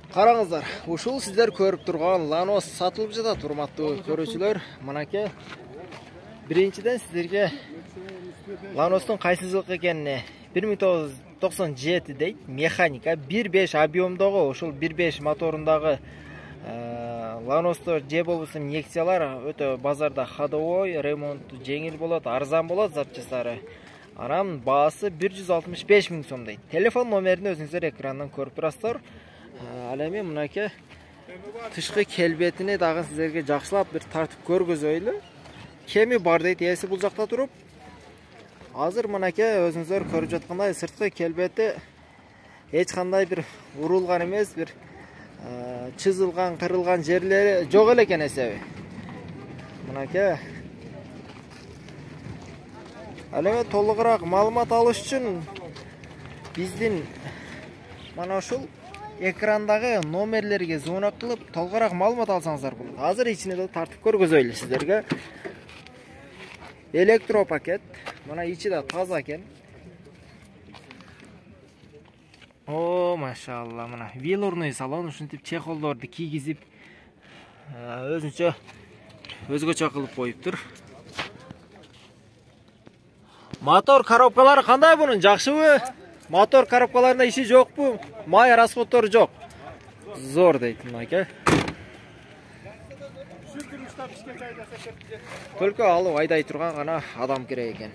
Қараңыздар, ушул сіздер көріп тұрған Lanos сатылып жатат, урматтуу көрүүчүлөр. Мынакей биринчиден сіздерге Lanos'тун кайсы жылкы экенине 1997 дейт, механика 1.5 объемдогу, ушул 1.5 моторундагы Lanos'то же болбосо инъекциялар өтө базарда ходовой, ремонт жеңил болот, арзан болот запчастары. Анан баасы 165 миң сом дейт. Телефон номерин өзүңүздөр экрандан көрүп турасыздар. Ал эми мынакей тышкы келбетине дагы сиздерге жакшылап бир тартып көргөзөйлү. Кеми бар дейт ээси бул жакта туруп. Азыр мынакей өзүңүздөр көрүп жаткандай сырткы келбети эч кандай бир урулган эмес, бир чызылган, кырылган жерлери жок эле экен эсеби. Мынакей ал эми толугураак маалымат алыш үчүн биздин мана ушул экрандагы номерлерге звонок кылып толугураак маалымат алсаңыздар болот. Азыр ичине да тартып көргөзөйлү сиздерге. Электропакет. Мына ичи да таза экен. О, машалла, мына велурный салон, ушинтип чехолдорду кийгизип өзүнчө өзгөчө кылып коюптур. Мотор коробкалары кандай бунун, жакшыбы? Мотор коробкаларында иши жокпу? Май расходтору жок. Зор дейт мынакей. Только алып айдай турган гана адам керек экен.